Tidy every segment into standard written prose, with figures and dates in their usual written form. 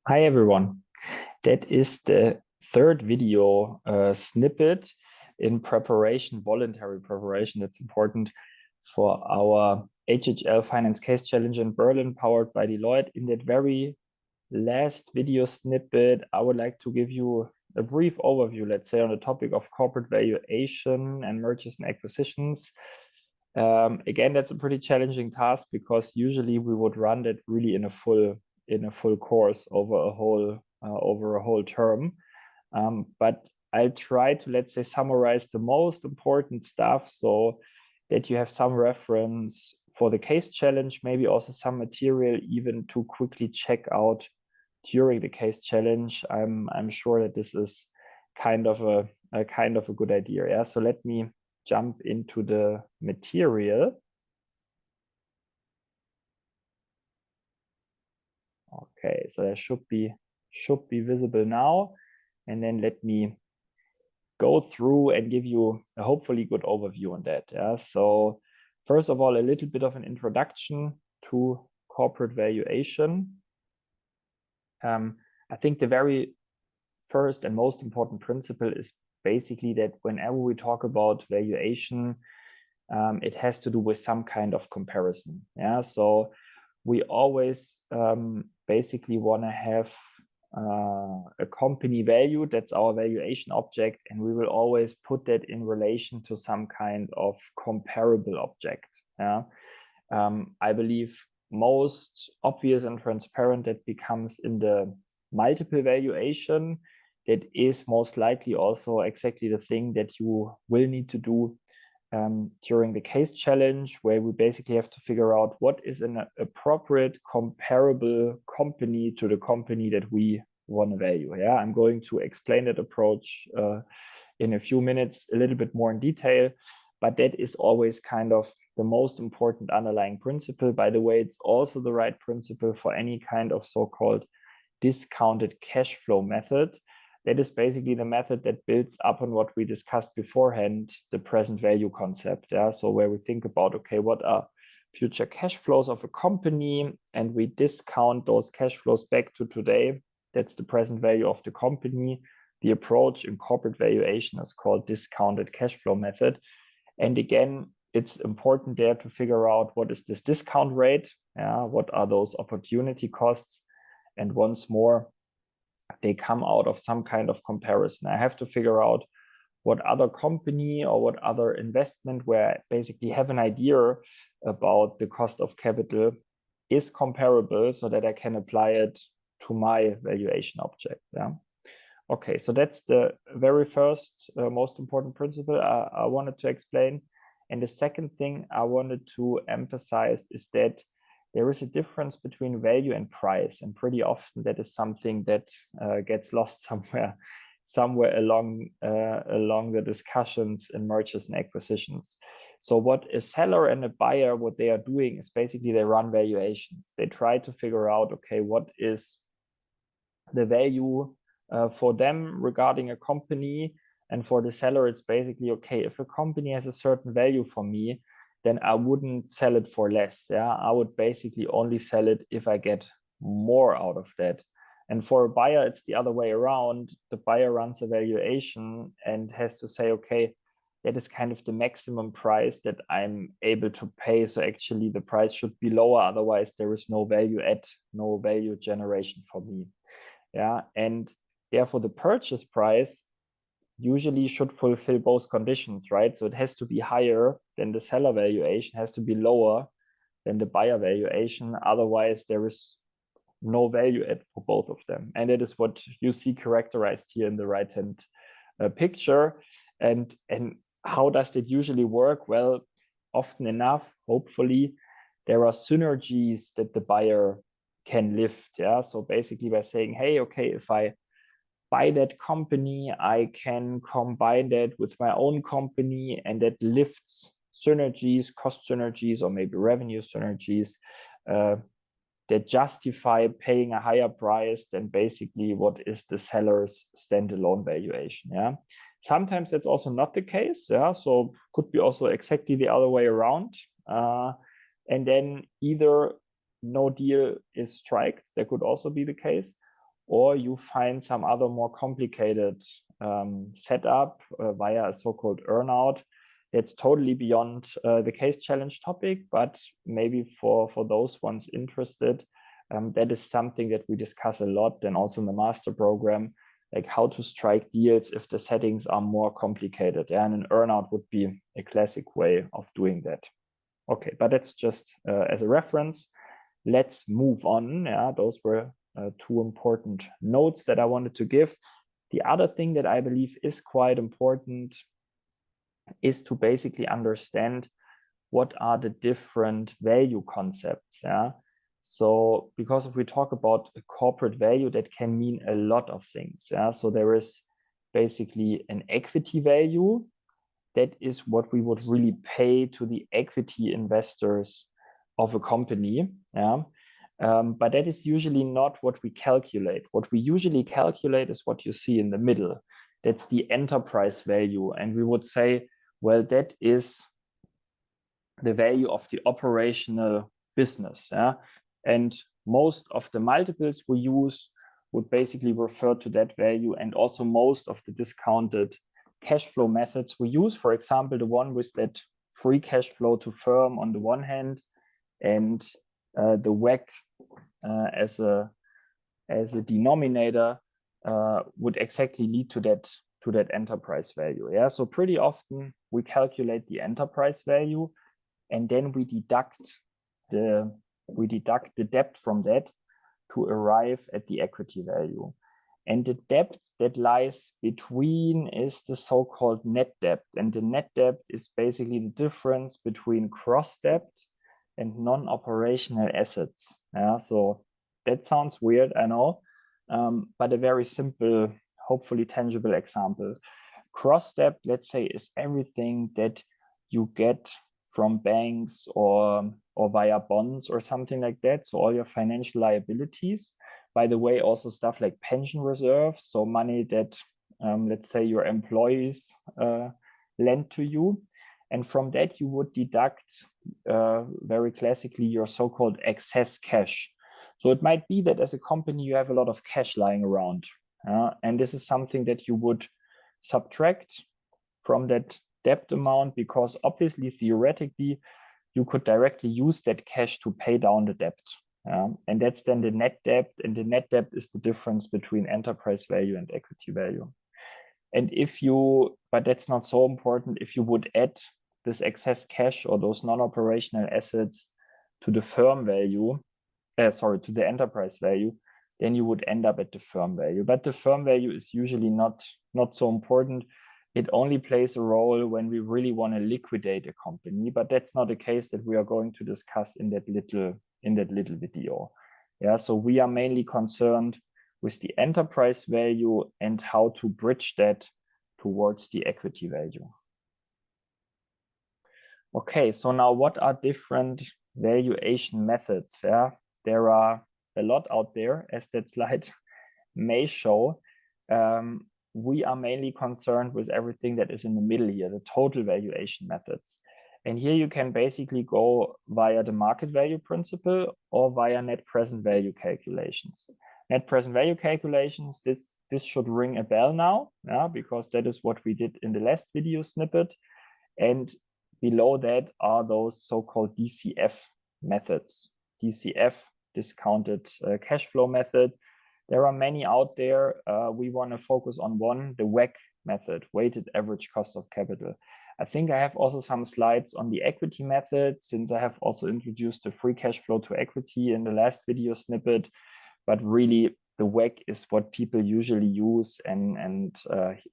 Hi everyone. That is the third video snippet in preparation, voluntary preparation. That's important for our HHL Finance Case Challenge in Berlin, powered by Deloitte. In that very last video snippet, I would like to give you a brief overview, let's say, on the topic of corporate valuation and mergers and acquisitions. Again, that's a pretty challenging task because usually we would run that really in a full course over a whole term. But I'll try to, let's say, summarize the most important stuff so that you have some reference for the case challenge, maybe also some material even to quickly check out during the case challenge. I'm sure that this is kind of a good idea. Yeah. So let me jump into the material. Okay, so that should be visible now. And then let me go through and give you a hopefully good overview on that. Yeah. So first of all, a little bit of an introduction to corporate valuation. I think the very first and most important principle is basically that whenever we talk about valuation, it has to do with some kind of comparison. Yeah. So we always basically want to have a company value. That's our valuation object, and we will always put that in relation to some kind of comparable object. Yeah. I believe most obvious and transparent that becomes in the multiple valuation. That is most likely also exactly the thing that you will need to do during the case challenge, where we basically have to figure out what is an appropriate comparable company to the company that we want to value. Yeah, I'm going to explain that approach in a few minutes, a little bit more in detail, but that is always kind of the most important underlying principle. By the way, it's also the right principle for any kind of so-called discounted cash flow method. That is basically the method that builds up on what we discussed beforehand, the present value concept. Yeah, so where we think about, okay, what are future cash flows of a company, and we discount those cash flows back to today. That's the present value of the company. The approach in corporate valuation is called discounted cash flow method. And again, it's important there to figure out what is this discount rate, what are those opportunity costs, and once more, they come out of some kind of comparison. I have to figure out what other company or what other investment where I basically have an idea about the cost of capital is comparable so that I can apply it to my valuation object. Yeah. Okay, so that's the very first most important principle I wanted to explain. And the second thing I wanted to emphasize is that there is a difference between value and price, and pretty often that is something that gets lost somewhere along the discussions in mergers and acquisitions. So what a seller and a buyer, what they are doing is basically they run valuations. They try to figure out, okay, what is the value for them regarding a company, and for the seller, it's basically, okay, if a company has a certain value for me, then I wouldn't sell it for less. Yeah, I would basically only sell it if I get more out of that. And for a buyer, it's the other way around. The buyer runs a valuation and has to say, okay, that is kind of the maximum price that I'm able to pay. So actually the price should be lower. Otherwise, there is no value no value generation for me. Yeah, and therefore the purchase price usually should fulfill both conditions, right? So it has to be higher than the seller valuation, has to be lower than the buyer valuation. Otherwise, there is no value add for both of them. And that is what you see characterized here in the right-hand picture. And how does it usually work? Well, often enough, hopefully, there are synergies that the buyer can lift. Yeah. So basically by saying, hey, okay, if I buy that company, I can combine that with my own company, and that lifts synergies, cost synergies, or maybe revenue synergies that justify paying a higher price than basically what is the seller's standalone valuation. Yeah. Sometimes that's also not the case. Yeah. So could be also exactly the other way around. And then either no deal is striked. That could also be the case. or you find some other more complicated setup via a so-called earnout. It's totally beyond the case challenge topic, but maybe for those ones interested, that is something that we discuss a lot, and also in the master program, like how to strike deals if the settings are more complicated. Yeah, and an earnout would be a classic way of doing that. Okay, but that's just as a reference. Let's move on. Yeah, those were two important notes that I wanted to give. The other thing that I believe is quite important is to basically understand what are the different value concepts. Yeah. So because if we talk about a corporate value, that can mean a lot of things. Yeah. So there is basically an equity value. That is what we would really pay to the equity investors of a company. Yeah. But that is usually not what we calculate. What we usually calculate is what you see in the middle. That's the enterprise value. And we would say, well, that is the value of the operational business. Yeah? And most of the multiples we use would basically refer to that value, and also most of the discounted cash flow methods we use, for example, the one with that free cash flow to firm on the one hand, and the WACC as a denominator would exactly lead to that enterprise value. Yeah, so pretty often we calculate the enterprise value, and then we deduct the debt from that to arrive at the equity value. And the debt that lies between is the so-called net debt. And the net debt is basically the difference between gross debt and non-operational assets. Yeah, so that sounds weird, I know, but a very simple, hopefully tangible example. Gross debt, let's say, is everything that you get from banks or via bonds or something like that. So all your financial liabilities. By the way, also stuff like pension reserves, so money that, let's say, your employees lend to you. And from that, you would deduct very classically your so-called excess cash. So it might be that as a company, you have a lot of cash lying around. And this is something that you would subtract from that debt amount, because obviously, theoretically, you could directly use that cash to pay down the debt. And that's then the net debt. And the net debt is the difference between enterprise value and equity value. And but that's not so important, if you would add this excess cash or those non-operational assets to the firm value, to the enterprise value, then you would end up at the firm value. But the firm value is usually not so important. It only plays a role when we really want to liquidate a company, but that's not a case that we are going to discuss in that little video. Yeah, so we are mainly concerned with the enterprise value and how to bridge that towards the equity value. Okay, so now what are different valuation methods? Yeah, there are a lot out there, as that slide may show. We are mainly concerned with everything that is in the middle here, the total valuation methods. And here you can basically go via the market value principle or via net present value calculations. Net present value calculations, this should ring a bell now, yeah, because that is what we did in the last video snippet. And below that are those so-called DCF methods. DCF, discounted cash flow method. There are many out there. We want to focus on one, the WACC method, weighted average cost of capital. I think I have also some slides on the equity method, since I have also introduced the free cash flow to equity in the last video snippet. But really, the WACC is what people usually use, and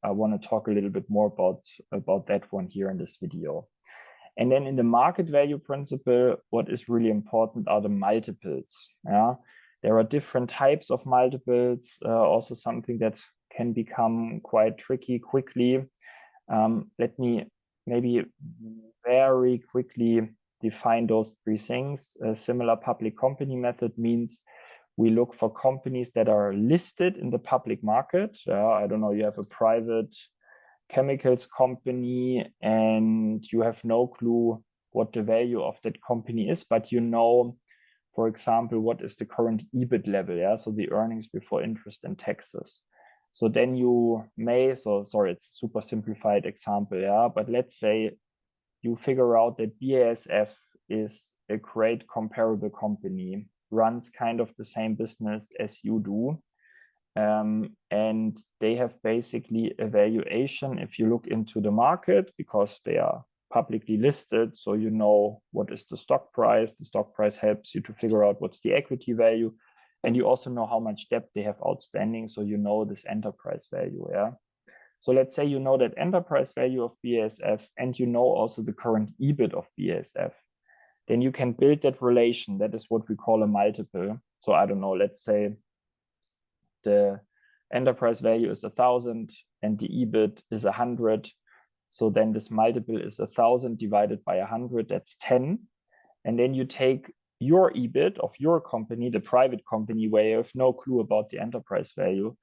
I want to talk a little bit more about that one here in this video. And then in the market value principle, what is really important are the multiples. Yeah, there are different types of multiples, also something that can become quite tricky quickly. Let me maybe very quickly define those three things. A similar public company method means we look for companies that are listed in the public market. I don't know, you have a private chemicals company and you have no clue what the value of that company is, but you know, for example, what is the current EBIT level? Yeah, so the earnings before interest and taxes. So then you may, so sorry, it's a super simplified example, yeah, but let's say you figure out that BASF is a great comparable company, runs kind of the same business as you do. And they have basically a valuation if you look into the market, because they are publicly listed, so you know what is the stock price. The stock price helps you to figure out what's the equity value, and you also know how much debt they have outstanding, so you know this enterprise value. Yeah, so let's say you know that enterprise value of BASF, and you know also the current EBIT of BASF. Then you can build that relation. That is what we call a multiple. So I don't know, let's say the enterprise value is 1,000 and the EBIT is 100. So then this multiple is 1,000 divided by 100, that's 10. And then you take your EBIT of your company, the private company, where you have no clue about the enterprise value.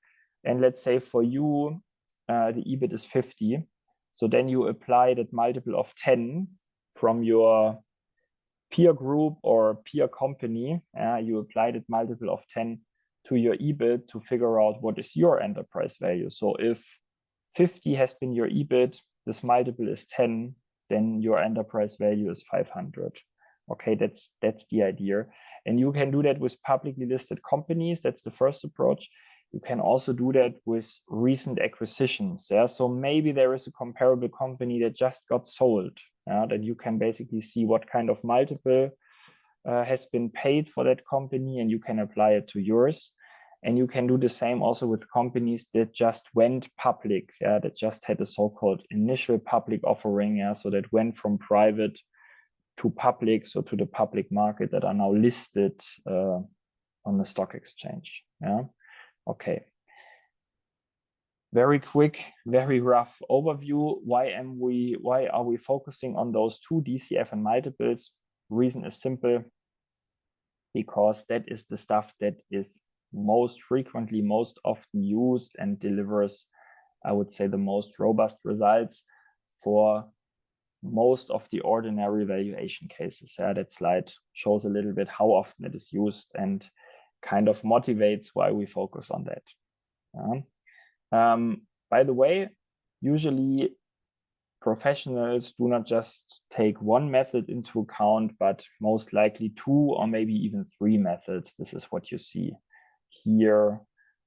And let's say for you, the EBIT is 50. So then you apply that multiple of 10 from your peer group or peer company. You apply that multiple of 10 to your EBIT to figure out what is your enterprise value. So if 50 has been your EBIT, this multiple is 10, then your enterprise value is 500. Okay, that's the idea. And you can do that with publicly listed companies. That's the first approach. You can also do that with recent acquisitions. Yeah, so maybe there is a comparable company that just got sold. That you can basically see what kind of multiple has been paid for that company, and you can apply it to yours. And you can do the same also with companies that just went public, that just had a so-called initial public offering, so that went from private to public, so to the public market, that are now listed on the stock exchange. Okay. Very quick, very rough overview. Why are we focusing on those two, DCF and multiples? Reason is simple, because that is the stuff that is most frequently, most often used and delivers, I would say, the most robust results for most of the ordinary valuation cases. That slide shows a little bit how often it is used and kind of motivates why we focus on that. By the way, usually professionals do not just take one method into account, but most likely two or maybe even three methods. This is what you see here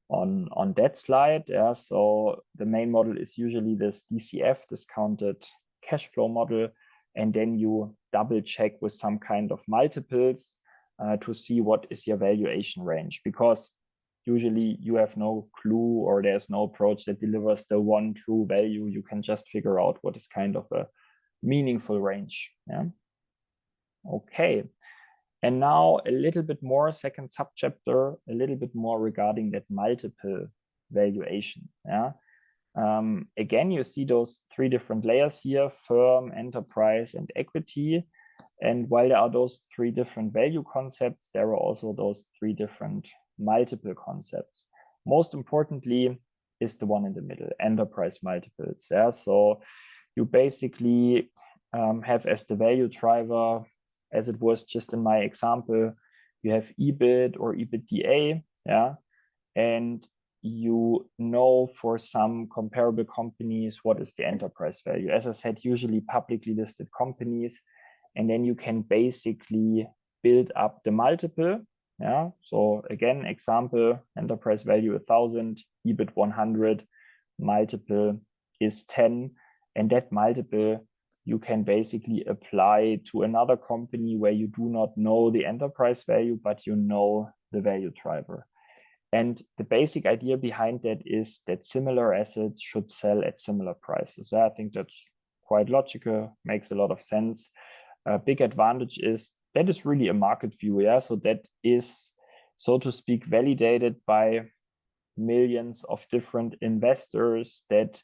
on that slide. So the main model is usually this DCF, discounted cash flow model, and then you double check with some kind of multiples to see what is your valuation range, because usually you have no clue, or there's no approach that delivers the one true value. You can just figure out what is kind of a meaningful range. Okay. And now a little bit more, second subchapter, a little bit more regarding that multiple valuation. Again, you see those three different layers here: firm, enterprise, and equity. And while there are those three different value concepts, there are also those three different multiple concepts. Most importantly is the one in the middle, enterprise multiples. So you basically have as the value driver, as it was just in my example, you have EBIT or EBITDA, and you know for some comparable companies what is the enterprise value. As I said, usually publicly listed companies, and then you can basically build up the multiple. So again, example, enterprise value 1,000, EBIT 100, multiple is 10, and that multiple you can basically apply to another company where you do not know the enterprise value, but you know the value driver. And the basic idea behind that is that similar assets should sell at similar prices. I think that's quite logical, makes a lot of sense. A big advantage is that is really a market view. So that is, so to speak, validated by millions of different investors that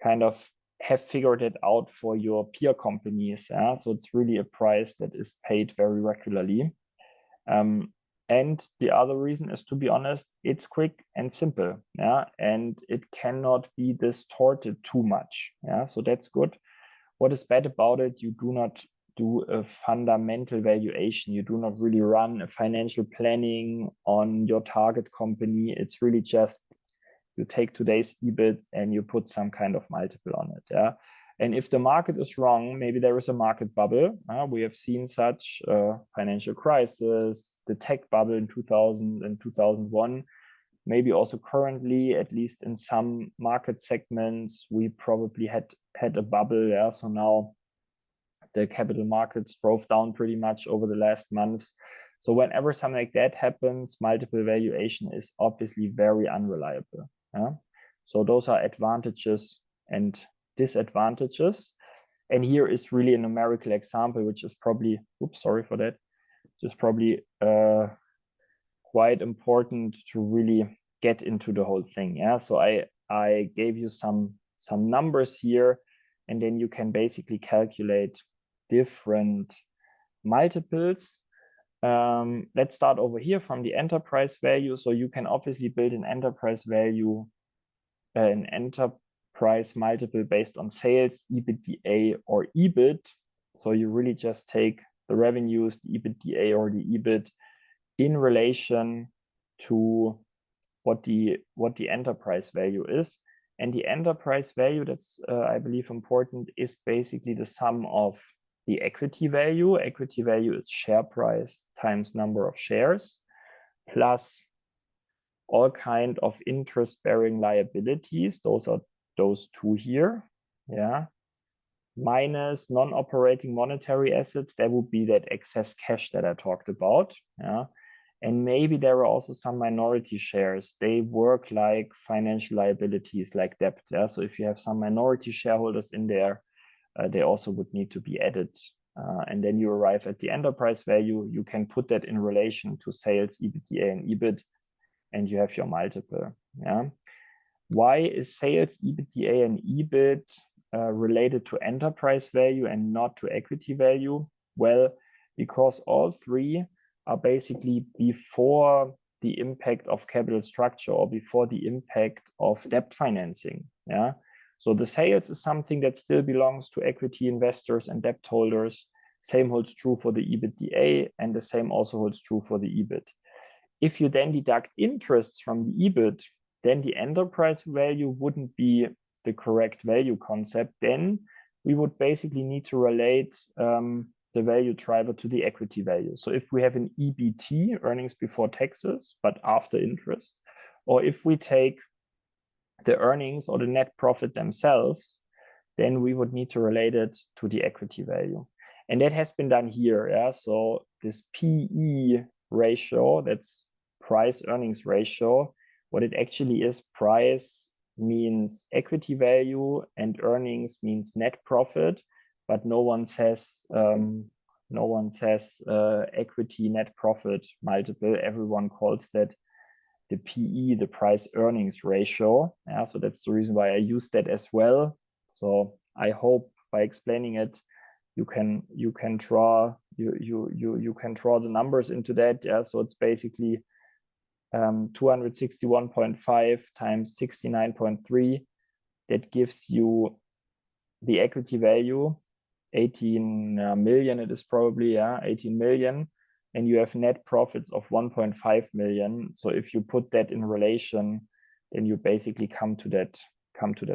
kind of have figured it out for your peer companies. So it's really a price that is paid very regularly. And the other reason is, to be honest, it's quick and simple, and it cannot be distorted too much. So that's good. What is bad about it? You do not do a fundamental valuation. You do not really run a financial planning on your target company. It's really just you take today's EBIT and you put some kind of multiple on it. Yeah. And if the market is wrong, maybe there is a market bubble. We have seen such financial crisis, the tech bubble in 2000 and 2001. Maybe also currently, at least in some market segments, we probably had a bubble. Yeah. So now the capital markets drove down pretty much over the last months. So whenever something like that happens, multiple valuation is obviously very unreliable. Yeah? So those are advantages and disadvantages. And here is really a numerical example, which is probably, oops, sorry for that, which is probably quite important to really get into the whole thing. Yeah. So I gave you some numbers here, and then you can basically calculate different multiples. Let's start over here from the enterprise value. So you can obviously build an enterprise value, an enterprise multiple based on sales, EBITDA, or EBIT. So you really just take the revenues, the EBITDA or the EBIT in relation to what the enterprise value is. And the enterprise value, that's I believe important, is basically the sum of the equity value. Equity value is share price times number of shares, plus all kind of interest-bearing liabilities. Those are those two here. Yeah. Minus non-operating monetary assets. That would be that excess cash that I talked about. Yeah. And maybe there are also some minority shares. They work like financial liabilities, like debt. Yeah? So if you have some minority shareholders in there, they also would need to be added. And then you arrive at the enterprise value. You can put that in relation to sales, EBITDA, and EBIT, and you have your multiple. Yeah. Why is sales, EBITDA, and EBIT related to enterprise value and not to equity value? Well, because all three are basically before the impact of capital structure or before the impact of debt financing. Yeah. So the sales is something that still belongs to equity investors and debt holders. Same holds true for the EBITDA, and the same also holds true for the EBIT. If you then deduct interests from the EBIT, then the enterprise value wouldn't be the correct value concept. Then we would basically need to relate the value driver to the equity value. So if we have an EBT, earnings before taxes, but after interest, or if we take the earnings or the net profit themselves, then we would need to relate it to the equity value. And that has been done here. Yeah. So this PE ratio, that's price earnings ratio, what it actually is, price means equity value and earnings means net profit, but no one says equity net profit multiple. Everyone calls that the PE, the price earnings ratio. Yeah, so that's the reason why I use that as well. So I hope by explaining it, you can draw the numbers into that. Yeah, so it's basically 261.5 times 69.3. That gives you the equity value, 18 million. It is probably 18 million. And you have net profits of 1.5 million. So if you put that in relation, then you basically come to that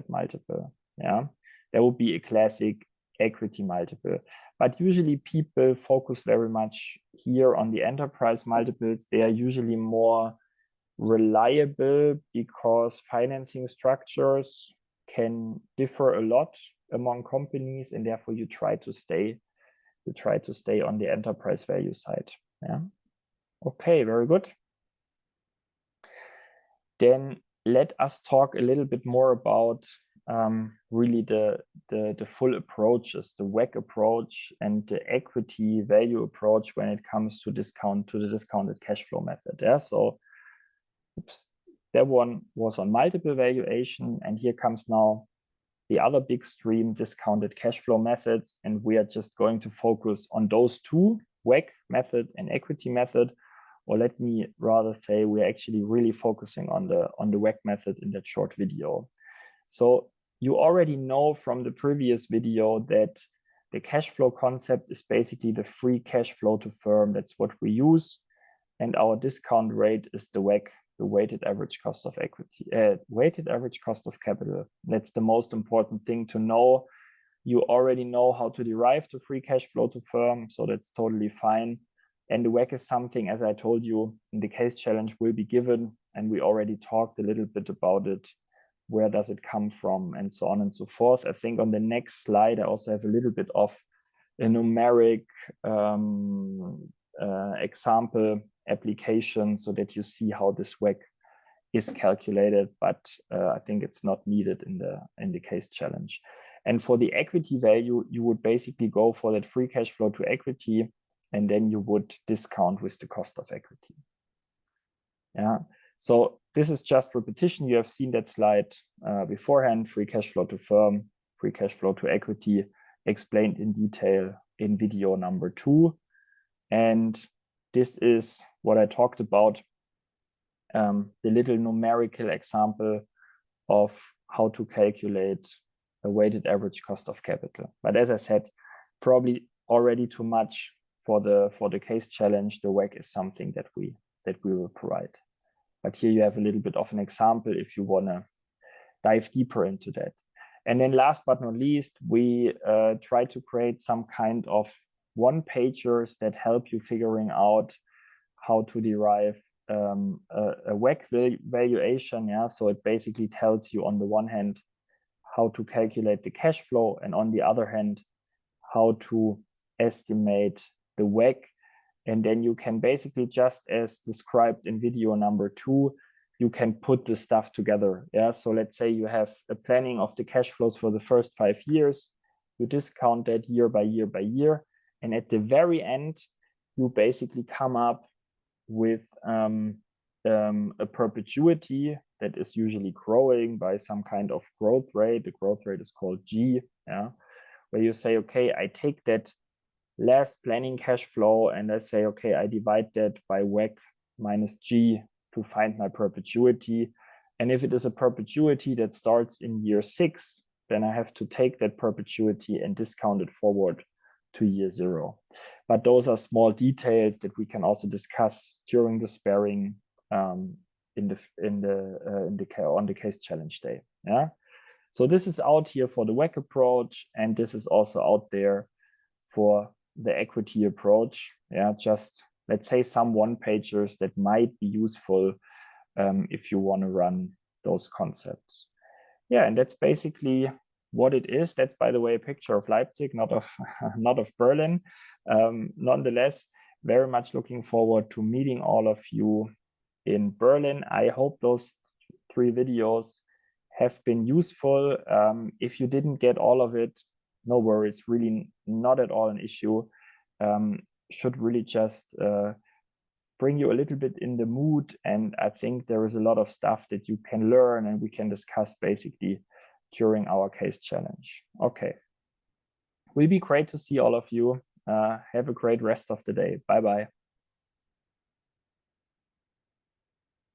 multiple. Yeah, that would be a classic equity multiple. But usually people focus very much here on the enterprise multiples. They are usually more reliable because financing structures can differ a lot among companies, and therefore you try to stay on the enterprise value side. Yeah. Okay, very good. Then let us talk a little bit more about really the full approaches, the WACC approach and the equity value approach when it comes to the discounted cash flow method. Yeah. So that one was on multiple valuation, and here comes now the other big stream, discounted cash flow methods, and we are just going to focus on those two, WACC method and equity method, or let me rather say we're actually really focusing on the WACC method in that short video. So you already know from the previous video that The cash flow concept is basically the free cash flow to firm. That's what we use. And our discount rate is the WACC, the weighted average cost of equity, weighted average cost of capital. That's the most important thing to know. You already know how to derive the free cash flow to firm, so that's totally fine. And the WACC is something, as I told you, in the case challenge will be given, and we already talked a little bit about it. Where does it come from, and so on and so forth. I think on the next slide, I also have a little bit of a numeric example application so that you see how this WACC is calculated, but I think it's not needed in the case challenge. And for the equity value, you would basically go for that free cash flow to equity, and then you would discount with the cost of equity. Yeah. So this is just repetition. You have seen that slide beforehand, free cash flow to firm, free cash flow to equity, explained in detail in video number 2. And this is what I talked about, the little numerical example of how to calculate a weighted average cost of capital. But as I said, probably already too much for the case challenge. The WACC is something that we will provide. But here you have a little bit of an example if you want to dive deeper into that. And then last but not least, we try to create some kind of one-pagers that help you figuring out how to derive a WACC valuation. Yeah, so it basically tells you on the one hand how to calculate the cash flow, and on the other hand how to estimate the WACC. And then you can basically, just as described in video number 2, you can put the stuff together. Yeah, so let's say you have a planning of the cash flows for the first 5 years. You discount that year by year by year, and at the very end, you basically come up with a perpetuity that is usually growing by some kind of growth rate. The growth rate is called G. Yeah, where you say, okay, I take that last planning cash flow and I say, okay, I divide that by WACC minus G to find my perpetuity. And if it is a perpetuity that starts in year 6, then I have to take that perpetuity and discount it forward to year 0. But those are small details that we can also discuss during the sparring on the case challenge day. Yeah. So this is out here for the WACC approach, and this is also out there for the equity approach. Yeah, just let's say some one-pagers that might be useful if you want to run those concepts. Yeah, and that's basically what it is. That's, by the way, a picture of Leipzig, not of not of Berlin. Nonetheless, very much looking forward to meeting all of you in Berlin. I hope those 3 videos have been useful. If you didn't get all of it, no worries, really not at all an issue. Should really just bring you a little bit in the mood, and I think there is a lot of stuff that you can learn and we can discuss basically during our case challenge. Okay, will be great to see all of you. Have a great rest of the day. Bye-bye.